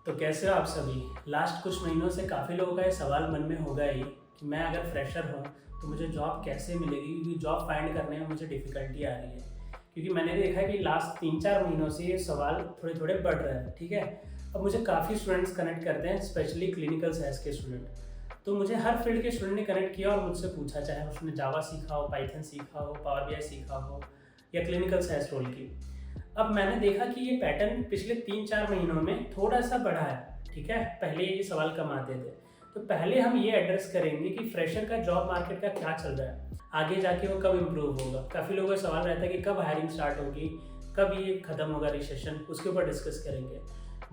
तो कैसे हो आप सभी। लास्ट कुछ महीनों से काफ़ी लोगों का ये सवाल मन में होगा ही कि मैं अगर फ्रेशर हूँ तो मुझे जॉब कैसे मिलेगी, क्योंकि जॉब फाइंड करने में मुझे डिफ़िकल्टी आ रही है। क्योंकि मैंने देखा है कि लास्ट 3-4 महीनों से ये सवाल थोड़े थोड़े बढ़ रहे हैं। ठीक है, अब मुझे काफ़ी स्टूडेंट्स कनेक्ट करते हैं, स्पेशली क्लिनिकल साइंस के स्टूडेंट। तो मुझे हर फील्ड के स्टूडेंट ने कनेक्ट किया और मुझसे पूछा, चाहे उसने जावा सीखा हो, पाइथन सीखा हो, पावर बीआई सीखा हो या क्लिनिकल साइंस रोल की। अब मैंने देखा कि ये पैटर्न पिछले 3-4 महीनों में थोड़ा सा बढ़ा है। ठीक है, पहले ये सवाल कम आते थे। तो पहले हम ये एड्रेस करेंगे कि फ्रेशर का जॉब मार्केट का क्या चल रहा है, आगे जाके वो कब इम्प्रूव होगा। काफ़ी लोगों का सवाल रहता है कि कब हायरिंग स्टार्ट होगी, कब ये खत्म होगा रिसेशन, उसके ऊपर डिस्कस करेंगे।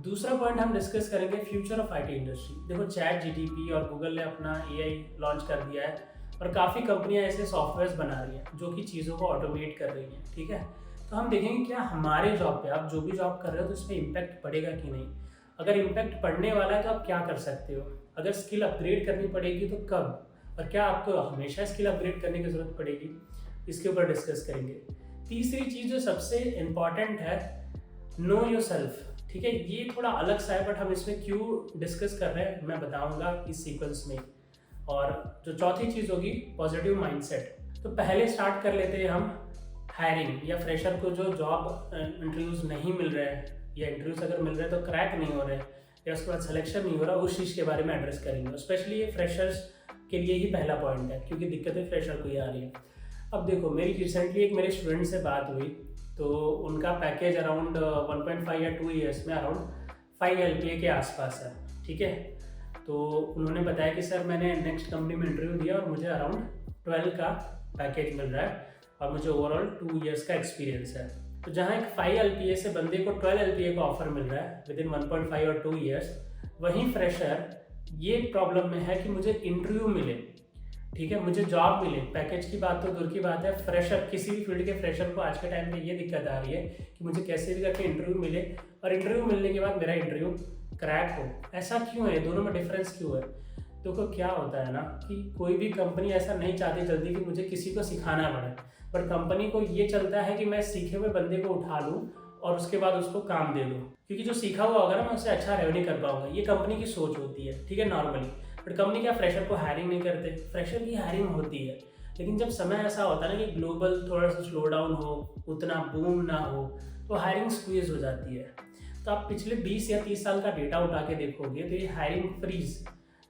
दूसरा पॉइंट हम डिस्कस करेंगे फ्यूचर ऑफ आईटी इंडस्ट्री। देखो, चैट जीटीपी और गूगल ने अपना एआई लॉन्च कर दिया है और काफ़ी कंपनियां ऐसे सॉफ्टवेयर बना रही हैं जो कि चीज़ों को ऑटोमेट कर रही हैं। ठीक है, तो हम देखेंगे क्या हमारे जॉब पे, आप जो भी जॉब कर रहे हो तो उस पर इम्पैक्ट पड़ेगा कि नहीं। अगर इम्पैक्ट पड़ने वाला है तो आप क्या कर सकते हो, अगर स्किल अपग्रेड करनी पड़ेगी तो कब, और क्या आपको हमेशा स्किल अपग्रेड करने की ज़रूरत पड़ेगी, इसके ऊपर डिस्कस करेंगे। तीसरी चीज़ जो सबसे इम्पॉर्टेंट है, नो योर सेल्फ। ठीक है, ये थोड़ा अलग सा है बट हम इसमें क्यों डिस्कस कर रहे हैं मैं बताऊंगा इस सीक्वेंस में। और जो चौथी चीज़ होगी, पॉजिटिव माइंडसेट। तो पहले स्टार्ट कर लेते हैं हम हायरिंग या फ्रेशर को जो जॉब इंटरव्यूज़ नहीं मिल रहे हैं, या इंटरव्यूज अगर मिल रहे हैं तो क्रैक नहीं हो रहे हैं, या उसके बाद सिलेक्शन नहीं हो रहा, उस चीज़ के बारे में एड्रेस करेंगे। स्पेशली ये फ्रेशर्स के लिए ही पहला पॉइंट है, क्योंकि दिक्कतें फ्रेशर को ही आ रही है। अब देखो, मेरी रिसेंटली एक मेरे स्टूडेंट से बात हुई, तो उनका पैकेज अराउंड 1.5 या 2 ईयर्स में अराउंड 5 LPA के आसपास है। ठीक है, तो उन्होंने बताया कि सर मैंने नेक्स्ट कंपनी में इंटरव्यू दिया और मुझे अराउंड 12 का पैकेज मिल रहा है और मुझे ओवरऑल 2 ईयर्स का एक्सपीरियंस है। तो जहाँ एक 5 LPA से बंदे को 12 LPA का ऑफर मिल रहा है विद इन 1.5 और 2 ईयर्स, वहीं फ्रेशर ये प्रॉब्लम में है कि मुझे इंटरव्यू मिले। ठीक है, मुझे जॉब मिले। पैकेज की बात तो दूर की बात है, फ्रेशर किसी भी फील्ड के फ्रेशर को आज के टाइम पे ये दिक्कत आ रही है कि मुझे कैसे भी करके इंटरव्यू मिले, और इंटरव्यू मिलने के बाद मेरा इंटरव्यू क्रैक हो। ऐसा क्यों है, दोनों में डिफरेंस क्यों है? देखो, क्या होता है ना कि कोई भी कंपनी ऐसा नहीं चाहती जल्दी कि मुझे किसी को सिखाना पड़े, पर कंपनी को ये चलता है कि मैं सीखे हुए बंदे को उठा लूँ और उसके बाद उसको काम दे दूँ, क्योंकि जो सीखा हुआ होगा ना मैं उससे अच्छा रेवेन्यू कर पाऊंगा। ये कंपनी की सोच होती है। ठीक है, नॉर्मली। बट कंपनी क्या फ्रेशर को हायरिंग नहीं करते? फ्रेशर की हायरिंग होती है, लेकिन जब समय ऐसा होता है ना कि ग्लोबल थोड़ा सा स्लो डाउन हो, उतना बूम ना हो, तो हायरिंग स्क्वीज हो जाती है। तो आप पिछले 20 या 30 साल का डेटा उठा के देखोगे तो ये हायरिंग फ्रीज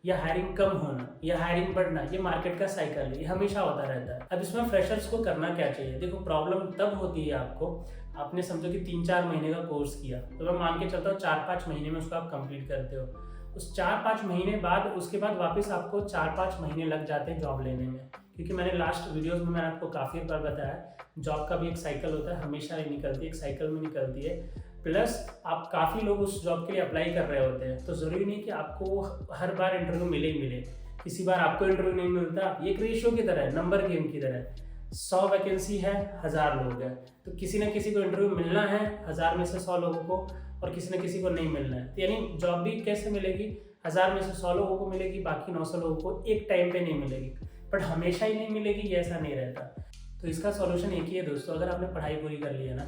या हायरिंग कम होना या हायरिंग बढ़ना, ये मार्केट का साइकिल है, ये हमेशा होता रहता है। अब इसमें फ्रेशर्स को करना क्या चाहिए? देखो, प्रॉब्लम तब होती है आपको, आपने समझो कि 3-4 महीने का कोर्स किया, तो मैं मान के चलता हूँ 4-5 महीने में उसको आप कंप्लीट करते हो। उस 4-5 महीने बाद, उसके बाद वापस आपको 4-5 महीने लग जाते हैं जॉब लेने में, क्योंकि मैंने लास्ट वीडियोस में मैंने आपको काफ़ी बार बताया, जॉब का भी एक साइकिल होता है, हमेशा नहीं निकलती, एक साइकिल में निकलती है। प्लस आप काफ़ी लोग उस जॉब के लिए अप्लाई कर रहे होते हैं, तो ज़रूरी नहीं कि आपको हर बार इंटरव्यू मिले ही मिले। किसी बार आपको इंटरव्यू नहीं मिलता। ये एक रेशियो की तरह है, नंबर गेम की तरह है। 100 वैकेंसी है, 1000 लोग हैं, तो किसी न किसी को इंटरव्यू मिलना है 1000 में से 100 लोगों को, और किसी न किसी को नहीं मिलना है। तो यानी जॉब भी कैसे मिलेगी? 1000 में से 100 लोगों को मिलेगी, बाकी 900 लोगों को एक टाइम पे नहीं मिलेगी। बट हमेशा ही नहीं मिलेगी, ये ऐसा नहीं रहता। तो इसका सॉल्यूशन एक ही है दोस्तों, अगर आपने पढ़ाई पूरी कर ली है ना,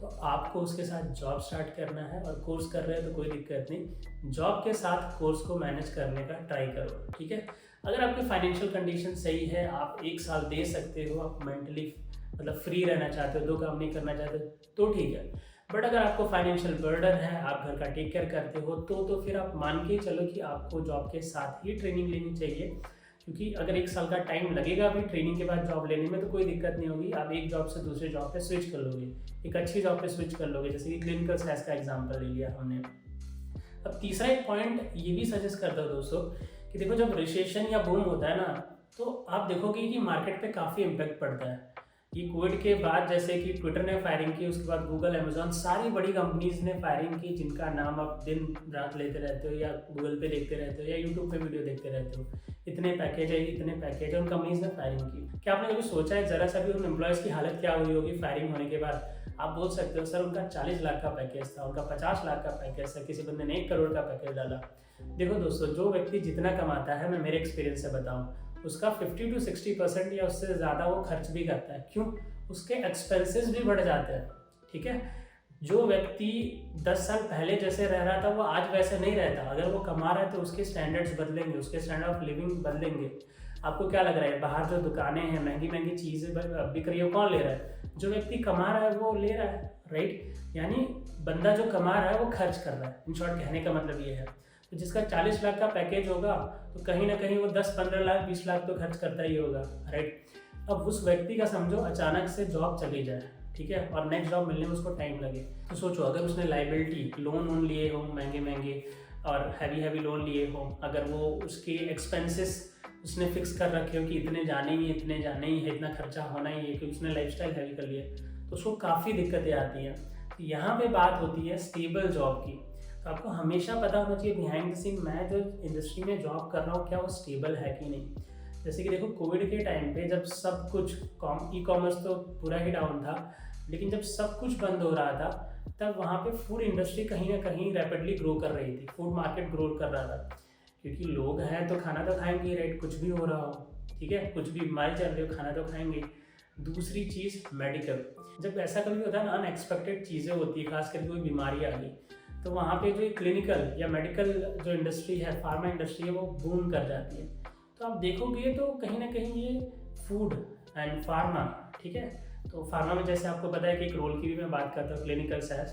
तो आपको उसके साथ जॉब स्टार्ट करना है। और कोर्स कर रहे हैं तो कोई दिक्कत नहीं, जॉब के साथ कोर्स को मैनेज करने का ट्राई करो। ठीक है, अगर आपकी फाइनेंशियल कंडीशन सही है, आप 1 साल दे सकते हो, आप मेंटली मतलब फ्री रहना चाहते हो, 2 काम नहीं करना चाहते, तो ठीक है। बट अगर आपको फाइनेंशियल बर्डन है, आप घर का टेक केयर करते हो, तो फिर आप मान के चलो कि आपको जॉब के साथ ही ट्रेनिंग लेनी चाहिए। क्योंकि अगर 1 साल का टाइम लगेगा भी ट्रेनिंग के बाद जॉब लेने में, तो कोई दिक्कत नहीं होगी, आप एक जॉब से दूसरे जॉब पे स्विच कर लोगे, एक अच्छी जॉब पे स्विच कर लोगे, जैसे कि क्लिनिकल साइंस का एग्जांपल ले लिया हमने। अब तीसरा एक पॉइंट ये भी सजेस्ट करता हूँ दोस्तों कि देखो, जब रिसेशन या बूम होता है ना, तो आप देखोगे कि मार्केट पे काफ़ी इम्पैक्ट पड़ता है। ये कोविड के बाद जैसे कि ट्विटर ने फायरिंग की, उसके बाद गूगल, अमेजोन, सारी बड़ी कंपनीज ने फायरिंग की, जिनका नाम आप दिन रात लेते रहते हो, या गूगल पे देखते रहते हो, या यूट्यूब पे वीडियो देखते रहते हो, इतने पैकेज है, इतने पैकेज है, उन कंपनीज ने फायरिंग की। क्या आपने कभी सोचा है ज़रा सा भी उन एम्प्लॉयज़ की हालत क्या हुई होगी फायरिंग होने के बाद? आप बोल सकते हो सर उनका 40 लाख का पैकेज था, उनका 50 लाख का पैकेज था, किसी बंदे ने 1 करोड़ का पैकेज डाला। देखो दोस्तों, जो व्यक्ति जितना कमाता है, मैं मेरे एक्सपीरियंस से बताऊं, उसका 50 to 60% या उससे ज़्यादा वो खर्च भी करता है। क्यों? उसके एक्सपेंसेस भी बढ़ जाते हैं। ठीक है, जो व्यक्ति 10 साल पहले जैसे रह रहा था वो आज वैसे नहीं रहता। अगर वो कमा रहा है तो उसके स्टैंडर्ड्स बदलेंगे, उसके स्टैंडर्ड ऑफ लिविंग बदलेंगे। आपको क्या लग रहा है, बाहर जो दुकानें हैं, महंगी महंगी चीज़ें बिक रही है, वो कौन ले रहा है? जो व्यक्ति कमा रहा है वो ले रहा है, राइट। यानी बंदा जो कमा रहा है वो खर्च कर रहा है। इन शॉर्ट कहने का मतलब ये है। तो जिसका 40 लाख का पैकेज होगा तो कहीं ना कहीं वो 10-15 लाख 20 लाख तो खर्च करता ही होगा, राइट। अब उस व्यक्ति का समझो अचानक से जॉब चली जाए, ठीक है, और नेक्स्ट जॉब मिलने में उसको टाइम लगे, तो सोचो अगर उसने लाइबिलिटी लोन लिए हो महंगे महंगे और हैवी लोन लिए हो, अगर वो उसके एक्सपेंसेस उसने फिक्स कर रखे हो कि इतने जाने ही है, इतना खर्चा होना ही है, कि उसने लाइफस्टाइल हैवी कर लिया, तो उसको काफ़ी दिक्कतें आती हैं। तो यहाँ पे बात होती है स्टेबल जॉब की। तो आपको हमेशा पता होना चाहिए बिहाइंड द सीन मैं जो इंडस्ट्री में जॉब कर रहा हूँ क्या वो स्टेबल है कि नहीं। जैसे कि देखो कोविड के टाइम पे जब सब कुछ ई कॉमर्स तो पूरा ही डाउन था, लेकिन जब सब कुछ बंद हो रहा था तब वहाँ पे फूड इंडस्ट्री कहीं ना कहीं रैपिडली ग्रो कर रही थी, फूड मार्केट ग्रो कर रहा था, क्योंकि लोग हैं तो खाना तो खाएंगे, राइट, कुछ भी हो रहा हो, ठीक है, कुछ भी बीमारी चल रही हो खाना तो खाएंगे। दूसरी चीज़ मेडिकल, जब ऐसा कभी होता है ना अनएक्सपेक्टेड चीज़ें होती है, खास करके कोई बीमारी आ गई, तो वहाँ पे जो क्लिनिकल या मेडिकल जो इंडस्ट्री है, फार्मा इंडस्ट्री है, वो बूम कर जाती है। तो आप देखोगे तो कहीं ना कहीं ये फूड एंड फार्मा, ठीक है, तो फार्मा में जैसे आपको पता है कि एक रोल की भी मैं बात करता हूँ, क्लिनिकल साइंस।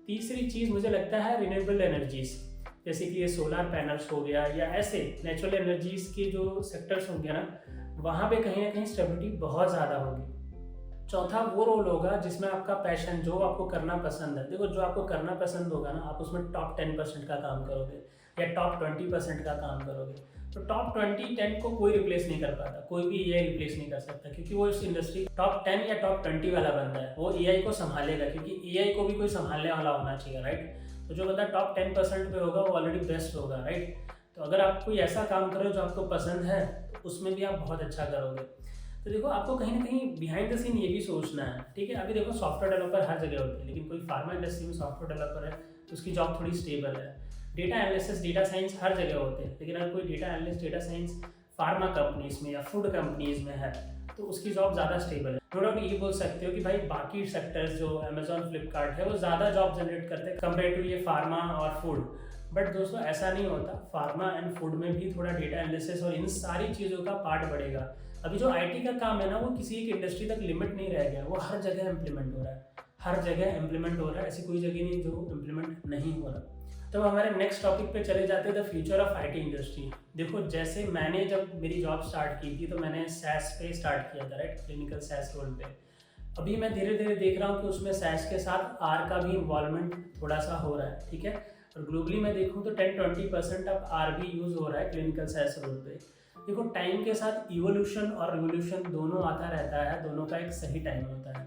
तीसरी चीज़ मुझे लगता है रिन्यूएबल एनर्जीज, जैसे कि ये सोलर पैनल्स हो गया या ऐसे नेचुरल एनर्जीज के जो सेक्टर्स होंगे ना, वहाँ पे कहीं ना कहीं स्टेबिलिटी बहुत ज़्यादा होगी। चौथा वो रोल होगा जिसमें आपका पैशन, जो आपको करना पसंद है। देखो जो आपको करना पसंद होगा ना, आप उसमें टॉप 10% का काम करोगे या टॉप 20% का काम करोगे। तो टॉप 20-10 को कोई रिप्लेस नहीं कर पाता, कोई भी एआई रिप्लेस नहीं कर सकता, क्योंकि वो इस इंडस्ट्री टॉप 10 या टॉप 20 वाला बंदा है, वो एआई को संभालेगा, क्योंकि एआई को भी कोई संभालने वाला होना चाहिए, राइट। तो जो बंदा टॉप 10% पे होगा वो ऑलरेडी बेस्ट होगा, राइट। तो अगर आप कोई ऐसा काम करो जो आपको पसंद है तो उसमें भी आप बहुत अच्छा करोगे। तो देखो आपको कहीं ना कहीं बिहाइंड द सीन ये भी सोचना है, ठीक है। अभी देखो सॉफ्टवेयर डेवलपर हर जगह होते हैं, लेकिन कोई फार्मा इंडस्ट्री में सॉफ्टवेयर डेवलपर है तो उसकी जॉब थोड़ी स्टेबल है। डेटा एनालिसिस, डेटा साइंस हर जगह होते हैं, लेकिन अगर कोई data analyst, data science pharma companies में या फूड कंपनीज में है तो उसकी जॉब ज़्यादा स्टेबल है। नो डाउट ये बोल सकते हो कि भाई बाकी सेक्टर्स जो अमेजॉन, फ्लिपकार्ट है वो ज़्यादा जॉब जनरेट करते हैं कंपेयर टू ये फार्मा और फूड। बट दोस्तों ऐसा नहीं होता, फार्मा एंड फूड में भी थोड़ा डेटा एनालिसिस और इन सारी चीज़ों का पार्ट बढ़ेगा। अभी जो आईटी का काम है ना वो किसी एक इंडस्ट्री तक लिमिट नहीं रह गया, वो हर जगह इम्प्लीमेंट हो रहा है, हर जगह इम्प्लीमेंट हो रहा है, ऐसी कोई जगह नहीं जो इम्प्लीमेंट नहीं हो रहा। तो हमारे नेक्स्ट टॉपिक पे चले जाते हैं, the future of IT industry. देखो जैसे मैंने जब मेरी जॉब स्टार्ट की थी तो मैंने सैस पे स्टार्ट किया था, राइट, क्लिनिकल सैस रोल पे। अभी मैं धीरे धीरे देख रहा हूँ कि उसमें सैस के साथ आर का भी इन्वॉल्वमेंट थोड़ा सा हो रहा है, ठीक है। और ग्लोबली मैं देखूँ तो 10-20% अब आर भी यूज़ हो रहा है क्लिनिकल सैस रोल पे। देखो टाइम के साथ इवोल्यूशन और रिवोल्यूशन दोनों आता रहता है, दोनों का एक सही टाइम होता है।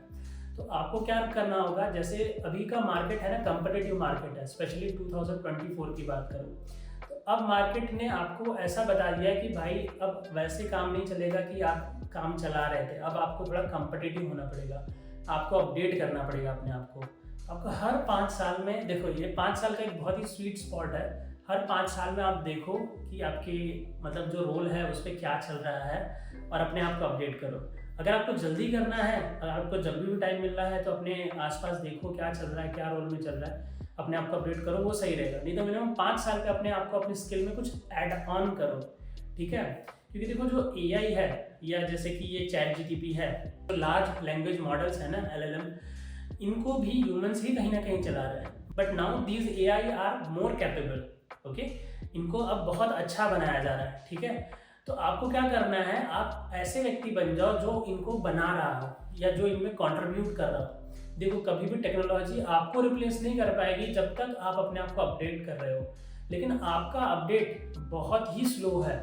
तो आपको क्या करना होगा, जैसे अभी का मार्केट है ना, कम्पिटिटिव मार्केट है, स्पेशली 2024 की बात करूँ तो अब मार्केट ने आपको ऐसा बता दिया कि भाई अब वैसे काम नहीं चलेगा कि आप काम चला रहे थे, अब आपको थोड़ा कम्पिटिटिव होना पड़ेगा, आपको अपडेट करना पड़ेगा अपने आप को। आपको हर 5 साल में, देखो ये 5 साल का एक बहुत ही स्वीट स्पॉट है, हर 5 साल में आप देखो कि आपकी मतलब जो रोल है उस पर क्या चल रहा है और अपने आप को अपडेट करो। अगर आपको जल्दी करना है, अगर आपको जब भी टाइम मिल रहा है तो अपने आसपास देखो क्या चल रहा है, क्या रोल में चल रहा है, अपने आप को अपडेट करो, वो सही रहेगा। नहीं तो मिनिमम 5 साल पे अपने आप को अपनी स्किल में कुछ ऐड ऑन करो, ठीक है। क्योंकि देखो जो एआई है या जैसे कि ये चैट जीटीपी है, तो लार्ज लैंग्वेज मॉडल्स है ना, एलएलएम, इनको भी ह्यूमंस ही कहीं ना कहीं चला रहे हैं। But now these AI are more capable, okay, इनको अब बहुत अच्छा बनाया जा रहा है, ठीक है। तो आपको क्या करना है, आप ऐसे व्यक्ति बन जाओ जो इनको बना रहा हो या जो इनमें कंट्रीब्यूट कर रहा हो। देखो कभी भी टेक्नोलॉजी आपको रिप्लेस नहीं कर पाएगी जब तक आप अपने आप को अपडेट कर रहे हो, लेकिन आपका अपडेट बहुत ही स्लो है,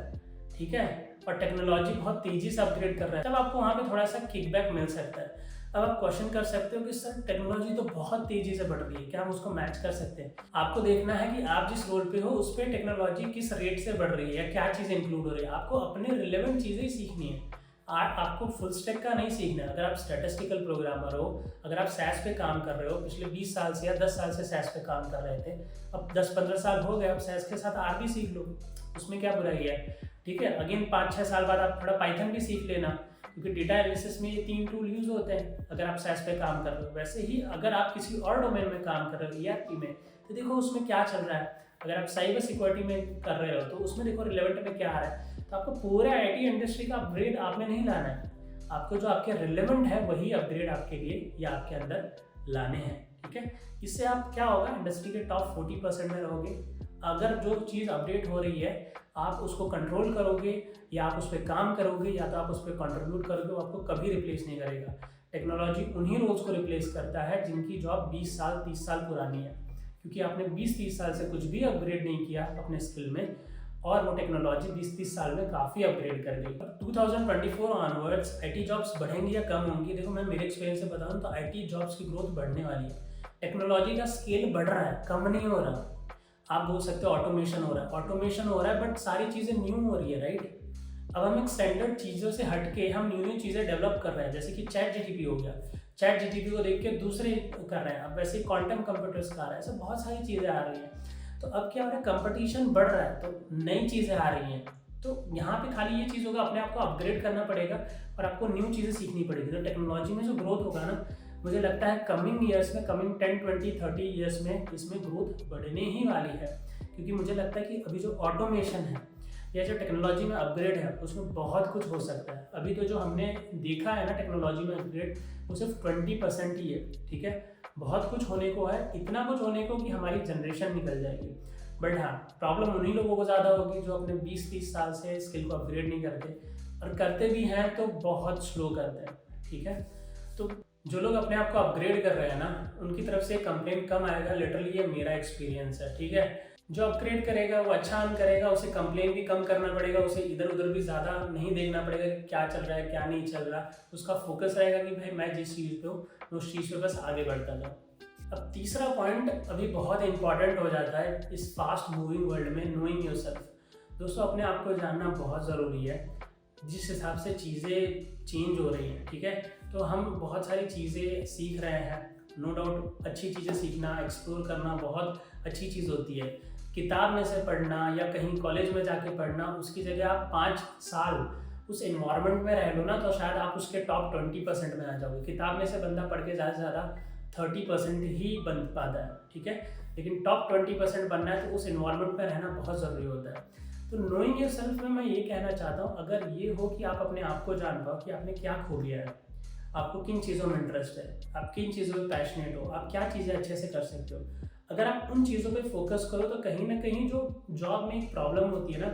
ठीक है, और टेक्नोलॉजी बहुत तेजी से अपग्रेड कर रहा है, तब आपको वहाँ पे थोड़ा सा किकबैक मिल सकता है। अब आप क्वेश्चन कर सकते हो कि सर टेक्नोलॉजी तो बहुत तेजी से बढ़ रही है, क्या हम उसको मैच कर सकते हैं? आपको देखना है कि आप जिस रोल पे हो उस पर टेक्नोलॉजी किस रेट से बढ़ रही है या क्या चीज़ इंक्लूड हो रही है। आपको अपने रिलेवेंट चीज़ें ही सीखनी है, आपको फुल स्टैक का नहीं सीखना है। अगर आप स्टैटिस्टिकल प्रोग्रामर हो, अगर आप सैस पे काम कर रहे हो, पिछले 20 साल से या 10 साल से सैस पे काम कर रहे थे, अब 10-15 साल हो गए, अब सैस के साथ आर भी सीख लो, उसमें क्या बुराई है, ठीक है। अगेन 5-6 साल बाद आप थोड़ा पाइथन भी सीख लेना, क्योंकि डेटा एनालिसिस में ये 3 टूल यूज़ होते हैं अगर आप SaaS पे काम कर रहे हो। वैसे ही अगर आप किसी और डोमेन में काम कर रहे हो ERP में, तो देखो उसमें क्या चल रहा है। अगर आप साइबर सिक्योरिटी में कर रहे हो तो उसमें देखो रिलेवेंट में क्या आ रहा है। तो आपको पूरे IT इंडस्ट्री का अपग्रेड आप में नहीं लाना है, आपको जो आपके रिलेवेंट है वही अपग्रेड आपके लिए या आपके अंदर लाने हैं, ठीक है। इससे आप क्या होगा, इंडस्ट्री के टॉप 40% में रहोगे। अगर जो चीज़ अपडेट हो रही है आप उसको कंट्रोल करोगे या आप उस पर काम करोगे या तो आप उस पर कंट्रीब्यूट करोगे, वो आपको कभी रिप्लेस नहीं करेगा। टेक्नोलॉजी उन्हीं रोल्स को रिप्लेस करता है जिनकी जॉब 20 साल 30 साल पुरानी है, क्योंकि आपने 20-30 साल से कुछ भी अपग्रेड नहीं किया अपने स्किल में, और वो टेक्नोलॉजी 20-30 साल में काफ़ी अपग्रेड कर गई। 2024 ऑनवर्ड्स IT जॉब्स बढ़ेंगी या कम होंगी? देखो मैं मेरे एक्सपीरियंस से बताऊँ तो IT जॉब्स की ग्रोथ बढ़ने वाली है। टेक्नोलॉजी का स्केल बढ़ रहा है, कम नहीं हो रहा। आप बोल सकते हो ऑटोमेशन हो रहा है, बट सारी चीज़ें न्यू हो रही है, राइट। अब हम एक स्टैंडर्ड चीज़ों से हट के हम न्यू चीज़ें डेवलप कर रहे हैं, जैसे कि ChatGPT हो गया। ChatGPT को देख के दूसरे कर रहे हैं, अब वैसे ही क्वांटम कंप्यूटर्स का आ रहा है, ऐसे बहुत सारी चीज़ें आ रही हैं। तो अब क्या हो रहा है, कंपटीशन बढ़ रहा है, तो नई चीज़ें आ रही हैं। तो यहाँ पे खाली ये चीज़ होगा, अपने आप को अपग्रेड करना पड़ेगा और आपको न्यू चीज़ें सीखनी पड़ेगी। तो टेक्नोलॉजी में जो ग्रोथ होगा ना, मुझे लगता है कमिंग ईयर्स में, कमिंग 10, 20, 30 ईयर्स में इसमें ग्रोथ बढ़ने ही वाली है। क्योंकि मुझे लगता है कि अभी जो ऑटोमेशन है या जो टेक्नोलॉजी में अपग्रेड है उसमें बहुत कुछ हो सकता है। अभी तो जो हमने देखा है ना टेक्नोलॉजी में अपग्रेड, वो सिर्फ 20% ही है, ठीक है। बहुत कुछ होने को है, इतना कुछ होने को कि हमारी जनरेशन निकल जाएगी। बट हाँ, प्रॉब्लम उन्हीं लोगों को ज़्यादा होगी जो अपने 20-30 साल से स्किल को अपग्रेड नहीं करते, और करते भी हैं तो बहुत स्लो करते हैं, ठीक है। तो जो लोग अपने आप को अपग्रेड कर रहे हैं ना, उनकी तरफ से कंप्लेन कम आएगा। लिटरली ये मेरा एक्सपीरियंस है, ठीक है। जो अपग्रेड करेगा वो अच्छा अर्न करेगा, उसे कंप्लेन भी कम करना पड़ेगा, उसे इधर उधर भी ज़्यादा नहीं देखना पड़ेगा कि क्या चल रहा है क्या नहीं चल रहा। उसका फोकस रहेगा कि भाई मैं जिस चीज़ पे हूँ मैं उस चीज़ पे बस आगे बढ़ता जाऊँ। अब तीसरा पॉइंट अभी बहुत इंपॉर्टेंट हो जाता है इस फास्ट मूविंग वर्ल्ड में, नोइंग योरसेल्फ। दोस्तों अपने आप को जानना बहुत ज़रूरी है। जिस हिसाब से चीज़ें चेंज हो रही हैं, ठीक है, तो हम बहुत सारी चीज़ें सीख रहे हैं। नो डाउट अच्छी चीज़ें सीखना, एक्सप्लोर करना बहुत अच्छी चीज़ होती है। किताब में से पढ़ना या कहीं कॉलेज में जाके पढ़ना, उसकी जगह आप 5 साल उस एनवायरनमेंट में रह लो ना, तो शायद आप उसके टॉप 20% में आ जाओगे। किताब में से बंदा पढ़ के ज़्यादा से ज़्यादा 30% ही बन पाता है, ठीक है। लेकिन टॉप 20% बनना है तो उस एनवायरनमेंट में रहना बहुत ज़रूरी होता है। तो नोइंग योरसेल्फ में मैं ये कहना चाहता हूँ, अगर ये हो कि आप अपने आप को जान पाओ कि आपने क्या खो लिया है, आपको किन चीज़ों में इंटरेस्ट है, आप किन चीज़ों में पैशनेट हो, आप क्या चीज़ें अच्छे से कर सकते हो, अगर आप उन चीज़ों पे फोकस करो तो कहीं ना कहीं जो जॉब में एक प्रॉब्लम होती है ना,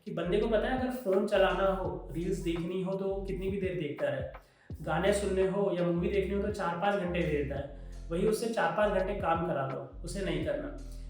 कि बंदे को पता है अगर फ़ोन चलाना हो, रील्स देखनी हो तो कितनी भी देर देखता है, गाने सुनने हो या मूवी देखनी हो तो 4-5 घंटे दे देता है। वही उससे 4-5 घंटे काम करा लो, उसे नहीं करना।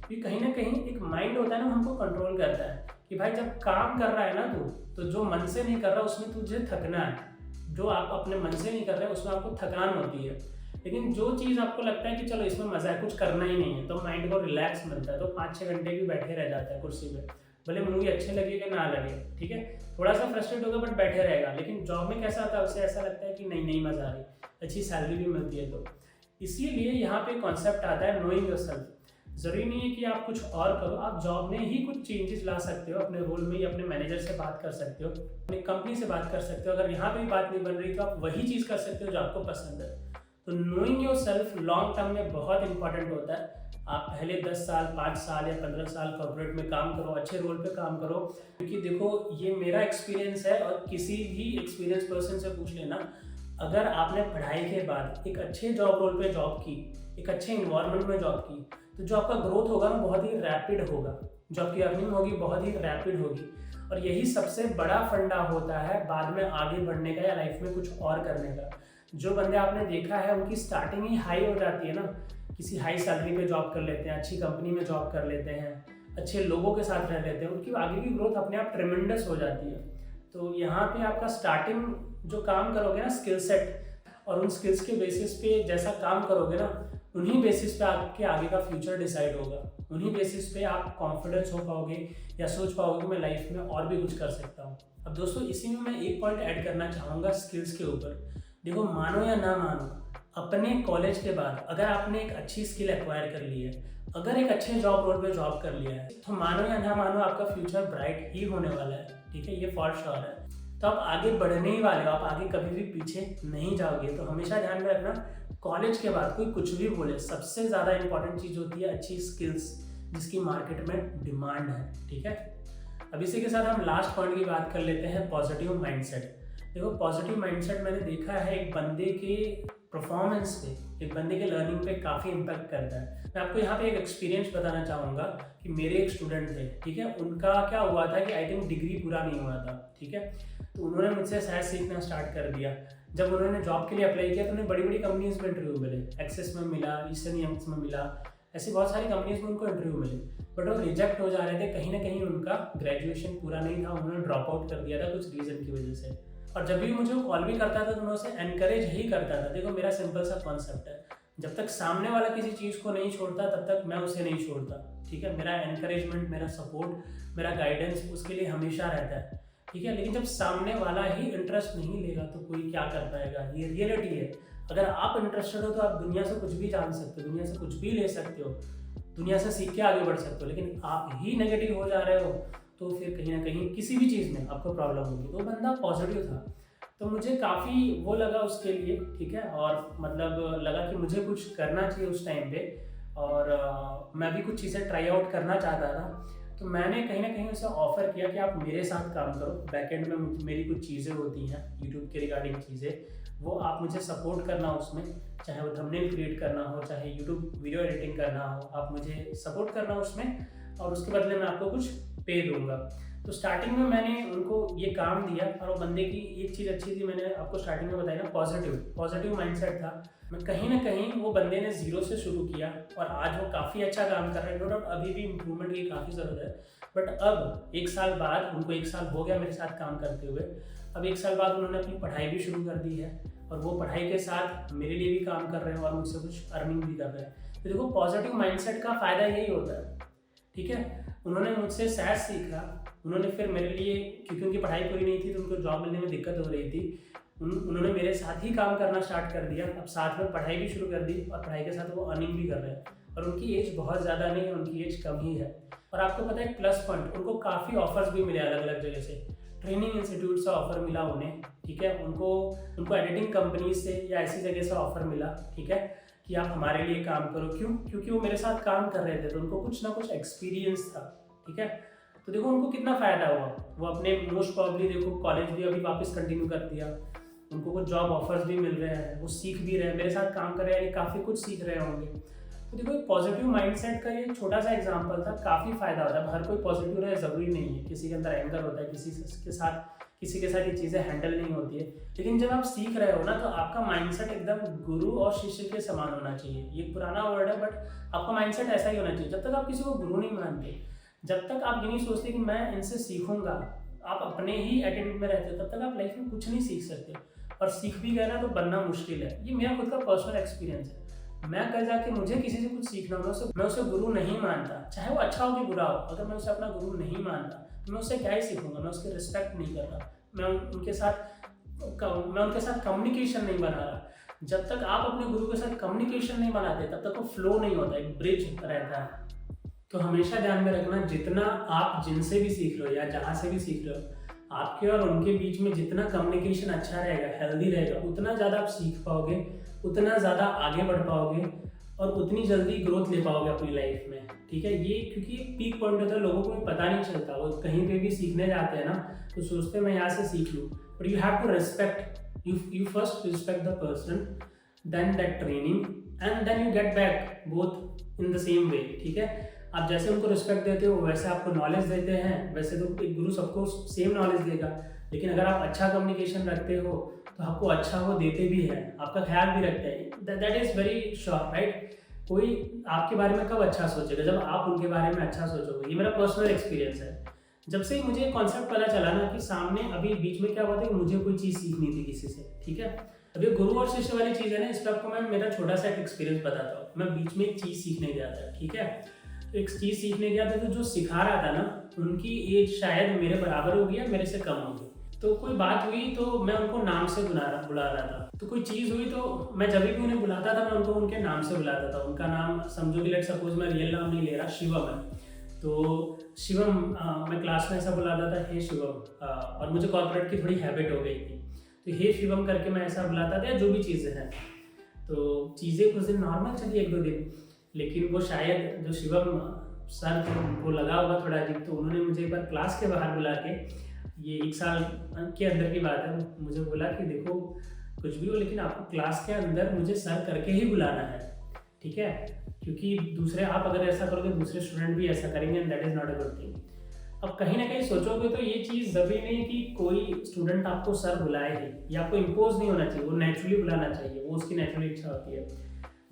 क्योंकि कहीं ना कहीं एक माइंड होता है ना, हमको कंट्रोल करता है कि भाई जब काम कर रहा है ना तो जो मन से नहीं कर रहा उसमें तुझे थकना है। जो आप अपने मन से नहीं कर रहे उसमें आपको थकान होती है। लेकिन जो चीज़ आपको लगता है कि चलो इसमें मज़ा है, कुछ करना ही नहीं है, तो माइंड को रिलैक्स मिलता है, तो 5-6 घंटे भी बैठे रह जाता है कुर्सी पे, भले मूवी अच्छे लगे कि ना लगे, ठीक है। थोड़ा सा फ्रस्ट्रेट होगा बट बैठे रहेगा। लेकिन जॉब में कैसा होता है, उसे ऐसा लगता है कि नहीं मज़ा आ रही, अच्छी सैलरी भी मिलती है। तो इसीलिए यहाँ पे कॉन्सेप्ट आता है नोइंग योरसेल्फ। ज़रूरी नहीं है कि आप कुछ और करो, आप जॉब में ही कुछ चेंजेस ला सकते हो अपने रोल में, या अपने मैनेजर से बात कर सकते हो, अपनी कंपनी से बात कर सकते हो। अगर यहाँ पे भी बात नहीं बन रही तो आप वही चीज़ कर सकते हो जो आपको पसंद है। तो नोइंग योरसेल्फ लॉन्ग टर्म में बहुत इंपॉर्टेंट होता है। आप पहले 10 साल 5 साल या 15 साल कॉर्पोरेट में काम करो, अच्छे रोल पे काम करो। क्योंकि देखो ये मेरा एक्सपीरियंस है, और किसी भी एक्सपीरियंस पर्सन से पूछ लेना, अगर आपने पढ़ाई के बाद एक अच्छे जॉब रोल पे जॉब की, एक अच्छे इन्वायरमेंट में जॉब की, तो जो आपका ग्रोथ होगा ना बहुत ही रैपिड होगा, जो आपकी अर्निंग होगी बहुत ही रैपिड होगी। और यही सबसे बड़ा फंडा होता है बाद में आगे बढ़ने का या लाइफ में कुछ और करने का। जो बंदे आपने देखा है उनकी स्टार्टिंग ही हाई हो जाती है ना, किसी हाई सैलरी पे जॉब कर लेते हैं, अच्छी कंपनी में जॉब कर लेते हैं, अच्छे लोगों के साथ रह लेते हैं, उनकी आगे की ग्रोथ अपने आप ट्रेमेंडस हो जाती है। तो यहाँ पे आपका स्टार्टिंग जो काम करोगे ना स्किल सेट, और उन स्किल्स के बेसिस पे जैसा काम करोगे ना, उन्हीं बेसिस पे आपके आगे का फ्यूचर डिसाइड होगा। उन्हीं बेसिस पे आप कॉन्फिडेंस हो पाओगे या सोच पाओगे कि मैं लाइफ में और भी कुछ कर सकता हूँ। अब दोस्तों इसी में मैं एक पॉइंट ऐड करना चाहूँगा स्किल्स के ऊपर। देखो मानो या ना मानो, अपने कॉलेज के बाद अगर आपने एक अच्छी स्किल एक्वायर कर ली है, अगर एक अच्छे जॉब रोल पे जॉब कर लिया है, तो मानो या ना मानो आपका फ्यूचर ब्राइट ही होने वाला है, ठीक है, ये फॉर श्योर है। तो आप आगे बढ़ने ही वाले हो, आप आगे कभी भी पीछे नहीं जाओगे। तो हमेशा ध्यान में रखना, कॉलेज के बाद कोई कुछ भी बोले, सबसे ज़्यादा इंपॉर्टेंट चीज़ होती है अच्छी स्किल्स, जिसकी मार्केट में डिमांड है। ठीक है, अब इसी के साथ हम लास्ट पॉइंट की बात कर लेते हैं, पॉजिटिव माइंडसेट। देखो, पॉजिटिव माइंडसेट मैंने देखा है एक बंदे के परफॉर्मेंस पे, एक बंदे के लर्निंग पे काफ़ी इम्पैक्ट करता है। मैं आपको यहाँ पे एक एक्सपीरियंस बताना चाहूँगा कि मेरे एक स्टूडेंट थे, ठीक है, उनका क्या हुआ था कि आई थिंक डिग्री पूरा नहीं हुआ था, ठीक है, तो उन्होंने मुझसे शायद सीखना स्टार्ट कर दिया। जब उन्होंने जॉब के लिए अप्लाई किया तो उन्हें बड़ी बड़ी कंपनीज में इंटरव्यू मिले, एक्सेस में मिला, ईस्टर्न यूनिवर्स में मिला, ऐसी बहुत सारी कंपनीज में उनको इंटरव्यू मिले, बट वो रिजेक्ट हो जा रहे थे। कहीं ना कहीं उनका ग्रेजुएशन पूरा नहीं था, उन्होंने ड्रॉप आउट कर दिया था कुछ रीज़न की वजह से। और जब भी मुझे कॉल भी करता था तो मैं उसे एनकरेज ही करता था। देखो, मेरा सिंपल सा कॉन्सेप्ट है, जब तक सामने वाला किसी चीज़ को नहीं छोड़ता तब तक मैं उसे नहीं छोड़ता। ठीक है, मेरा एनकरेजमेंट, मेरा सपोर्ट, मेरा गाइडेंस उसके लिए हमेशा रहता है। ठीक है, लेकिन जब सामने वाला ही इंटरेस्ट नहीं लेगा तो कोई क्या कर पाएगा, ये रियलिटी है। अगर आप इंटरेस्टेड हो तो आप दुनिया से कुछ भी जान सकते हो, दुनिया से कुछ भी ले सकते हो, दुनिया से सीख के आगे बढ़ सकते हो, लेकिन आप ही नेगेटिव हो जा रहे हो तो फिर कहीं ना कहीं किसी भी चीज़ में आपको प्रॉब्लम होगी। तो बंदा पॉजिटिव था, तो मुझे काफ़ी वो लगा उसके लिए, ठीक है, और मतलब लगा कि मुझे कुछ करना चाहिए उस टाइम पे, और मैं भी कुछ चीज़ें ट्राई आउट करना चाहता था। तो मैंने कहीं ना कहीं उसे ऑफ़र किया कि आप मेरे साथ काम करो, बैकएंड में मेरी कुछ चीज़ें होती हैं यूट्यूब के रिगार्डिंग चीज़ें, वो आप मुझे सपोर्ट करना उसमें, चाहे वो थंबनेल क्रिएट करना हो, चाहे यूट्यूब वीडियो एडिटिंग करना हो, आप मुझे सपोर्ट करना उसमें, और उसके बदले मैं आपको कुछ पे दूंगा। तो स्टार्टिंग में मैंने उनको ये काम दिया, और वो बंदे की एक चीज़ अच्छी थी, मैंने आपको स्टार्टिंग में बताया ना, पॉजिटिव माइंडसेट था। मैं कहीं ना कहीं वो बंदे ने ज़ीरो से शुरू किया और आज वो काफ़ी अच्छा काम कर रहा है। नो डाउट अभी भी इम्प्रूवमेंट की काफ़ी ज़रूरत है, बट अब 1 साल बाद, उनको 1 साल हो गया मेरे साथ काम करते हुए, अब 1 साल बाद उन्होंने अपनी पढ़ाई भी शुरू कर दी है, और वो पढ़ाई के साथ मेरे लिए भी काम कर रहे हैं और मुझसे कुछ अर्निंग भी कर रहे हैं। तो देखो, पॉजिटिव माइंडसेट का फ़ायदा यही होता है। ठीक है, उन्होंने मुझसे शायद सीखा, उन्होंने फिर मेरे लिए, क्योंकि उनकी पढ़ाई पूरी नहीं थी तो उनको जॉब मिलने में दिक्कत हो रही थी, उन्होंने मेरे साथ ही काम करना स्टार्ट कर दिया, अब साथ में पढ़ाई भी शुरू कर दी, और पढ़ाई के साथ वो अर्निंग भी कर रहे हैं, और उनकी एज बहुत ज़्यादा नहीं है, उनकी एज कम ही है। और आपको पता है प्लस पॉइंट, उनको काफ़ी ऑफर्स भी मिले अलग अलग जगह से, ट्रेनिंग इंस्टीट्यूट से ऑफर मिला उन्हें, ठीक है, उनको एडिटिंग कंपनी से या ऐसी जगह से ऑफर मिला, ठीक है, कि आप हमारे लिए काम करो। क्यों? क्योंकि वो मेरे साथ काम कर रहे थे तो उनको कुछ ना कुछ एक्सपीरियंस था। ठीक है, तो देखो उनको कितना फ़ायदा हुआ, वो अपने मोस्ट प्रॉब्ली देखो कॉलेज भी अभी वापस कंटिन्यू कर दिया, उनको कुछ जॉब ऑफर्स भी मिल रहे हैं, वो सीख भी रहे हैं, मेरे साथ काम कर रहे हैं, काफ़ी कुछ सीख रहे होंगे। तो देखो, पॉजिटिव माइंडसेट का ये छोटा सा एग्जांपल था, काफ़ी फ़ायदा होता है। हर कोई पॉजिटिव रहे ज़रूरी नहीं है, किसी के अंदर एंगर होता है, किसी के साथ ये चीज़ें हैंडल नहीं होती है, लेकिन जब आप सीख रहे हो ना तो आपका माइंडसेट एकदम गुरु और शिष्य के समान होना चाहिए। ये पुराना वर्ड है, बट आपका माइंडसेट ऐसा ही होना चाहिए। जब तक आप किसी को गुरु नहीं मानते, जब तक आप ये नहीं सोचते कि मैं इनसे सीखूंगा, आप अपने ही एटीट्यूड में रहते हो, तब तक आप लाइफ में कुछ नहीं सीख सकते, और सीख भी गए ना तो बनना मुश्किल है। ये मेरा खुद का पर्सनल एक्सपीरियंस है। मैं कल जाके मुझे किसी से कुछ सीखना हो, मैं उसे गुरु नहीं मानता, चाहे वो अच्छा हो कि बुरा हो, अगर मैं उसे अपना गुरु नहीं मानता तो मैं उससे क्या ही सीखूंगा, मैं उसकी रिस्पेक्ट नहीं कर रहा, मैं उनके साथ कम्युनिकेशन नहीं बना रहा। जब तक आप अपने गुरु के साथ कम्युनिकेशन नहीं बनाते तब तक वो फ्लो नहीं होता, एक ब्रिज रहता है। तो हमेशा ध्यान में रखना, जितना आप जिनसे भी सीख रहे हो या जहाँ से भी सीख रहे हो, आपके और उनके बीच में जितना कम्युनिकेशन अच्छा रहेगा, हेल्दी रहेगा, उतना ज़्यादा आप सीख पाओगे, उतना ज़्यादा आगे बढ़ पाओगे, और उतनी जल्दी ग्रोथ ले पाओगे अपनी लाइफ में। ठीक है, ये क्योंकि एक पॉइंट होता है, लोगों को पता नहीं चलता, वो कहीं पे भी सीखने जाते हैं ना तो सोचते हैं मैं यहाँ से सीख लूँ, but you have to respect, you first respect the person, then that training, and then you get back both in the same way। ठीक है, आप जैसे उनको रिस्पेक्ट देते हो वैसे आपको नॉलेज देते हैं। वैसे तो एक गुरु सबको सेम नॉलेज देगा, लेकिन अगर आप अच्छा कम्युनिकेशन रखते हो तो आपको अच्छा वो देते भी हैं, आपका ख्याल भी रखते हैं। That is very sure, right. कोई आपके बारे में कब अच्छा सोचेगा? जब आप उनके बारे में अच्छा सोचोगे। ये मेरा पर्सनल एक्सपीरियंस है। जब से मुझे कॉन्सेप्ट पता चला ना कि सामने अभी बीच में क्या हुआ था कि मुझे कोई चीज़ सीखनी थी किसी से, ठीक है, अब ये गुरु और शिष्य वाली चीज़ है ना, इस पर आपको मैं मेरा छोटा सा एक एक्सपीरियंस बताता हूँ। मैं बीच में एक चीज़ सीखने गया था, ठीक है, एक चीज़ सीखने गया था, तो जो सिखा रहा था ना उनकी एज शायद मेरे बराबर होगी या मेरे से कम होगी। तो कोई बात हुई तो मैं उनको नाम से बुला रहा था, तो कोई चीज़ हुई तो मैं जब भी उन्हें बुलाता था मैं उनको उनके नाम से बुलाता था। उनका नाम समझो कि लेट सपोज मैं रियल नाम नहीं ले रहा, शिवम है, तो शिवम, मैं क्लास में ऐसा बुलाता था, हे शिवम, और मुझे कॉर्पोरेट की थोड़ी हैबिट हो गई थी, तो हे शिवम करके मैं ऐसा बुलाता था, जो भी चीज़ें हैं। तो चीज़ें कुछ दिन नॉर्मल चली, 1-2 दिन, लेकिन वो शायद जो शिवम सर थे उनको लगा होगा थोड़ा अजीब, तो उन्होंने मुझे एक बार क्लास के बाहर बुला के, ये 1 साल के अंदर की बात है, मुझे बोला कि देखो कुछ भी हो लेकिन आपको क्लास के अंदर मुझे सर करके ही बुलाना है, ठीक है? क्योंकि दूसरे, आप अगर ऐसा करोगे दूसरे स्टूडेंट भी ऐसा करेंगे, and that is not a good thing. अब कहीं ना कहीं सोचोगे तो ये चीज़ ज़रूरी नहीं कि कोई स्टूडेंट आपको सर बुलाए ही, या आपको इम्पोज नहीं होना चाहिए, वो नेचुरली बुलाना चाहिए, वो उसकी नेचुरली इच्छा होती है।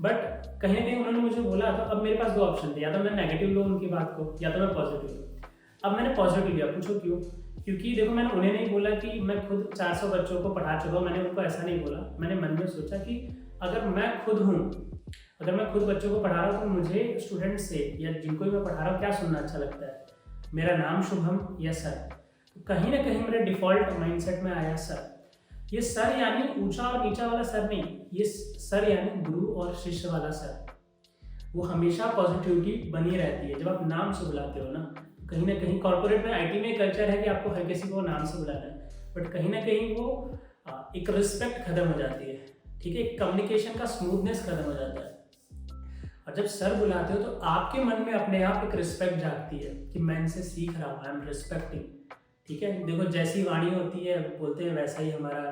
बट कहीं ना कहीं उन्होंने मुझे बोला, तो अब मेरे पास 2 ऑप्शन थे, या तो मैं नेगेटिव लूँ उनकी बात को, या तो मैं पॉजिटिव लूँ। अब मैंने पॉजिटिव लिया, पूछो क्यों? क्योंकि देखो, मैंने उन्हें नहीं बोला कि मैं खुद 400 बच्चों को पढ़ा चुका हूँ, मैंने उनको ऐसा नहीं बोला। मैंने मन में सोचा कि अगर मैं खुद बच्चों को पढ़ा रहा हूँ, तो मुझे स्टूडेंट से या जिनको भी मैं पढ़ा रहा हूँ क्या सुनना अच्छा लगता है? मेरा नाम शुभम या सर? तो कहीं ना कहीं मेरे डिफ़ॉल्ट माइंडसेट में आया सर। ये सर यानी ऊंचा और नीचा वाला सर नहीं, ये सर यानी गुरु और शिष्य वाला सर। वो हमेशा पॉजिटिविटी बनी रहती है जब आप नाम से बुलाते हो ना। कहीं ना कहीं कॉर्पोरेट में, आईटी में कल्चर है कि आपको हर किसी को नाम से बुलाना है, बट कहीं ना कहीं वो एक रिस्पेक्ट खत्म हो जाती है, ठीक है? कम्युनिकेशन का स्मूथनेस खत्म हो जाता है। और जब सर बुलाते हो तो आपके मन में अपने आप एक रिस्पेक्ट जागती है कि मैं इनसे सीख रहा हूँ, आई एम रिस्पेक्टिंग, ठीक है? देखो, जैसी वाणी होती है बोलते हैं, वैसा ही हमारा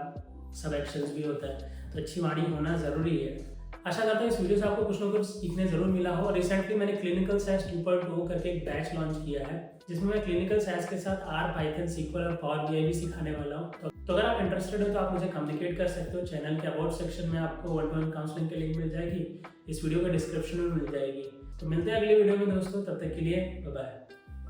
सब एक्शंस भी होता है, तो अच्छी वाणी होना ज़रूरी है। आशा करता हूँ इस वीडियो से आपको कुछ ना कुछ सीखने ज़रूर मिला हो। रिसेंटली मैंने क्लिनिकल साइंस 2.0 करके एक बैच लॉन्च किया है, जिसमें मैं क्लिनिकल साइंस के साथ R, पाइथन, SQL और पावर BI भी सिखाने वाला हूँ। तो अगर आप इंटरेस्टेड हो तो आप मुझे कम्युनिकेट कर सकते हो। चैनल के अबाउट सेक्शन में आपको 1-to-1 काउंसलिंग की लिंक मिल जाएगी, इस वीडियो के डिस्क्रिप्शन में मिल जाएगी। तो मिलते हैं अगले वीडियो में दोस्तों, तब तक के लिए बाय बाय।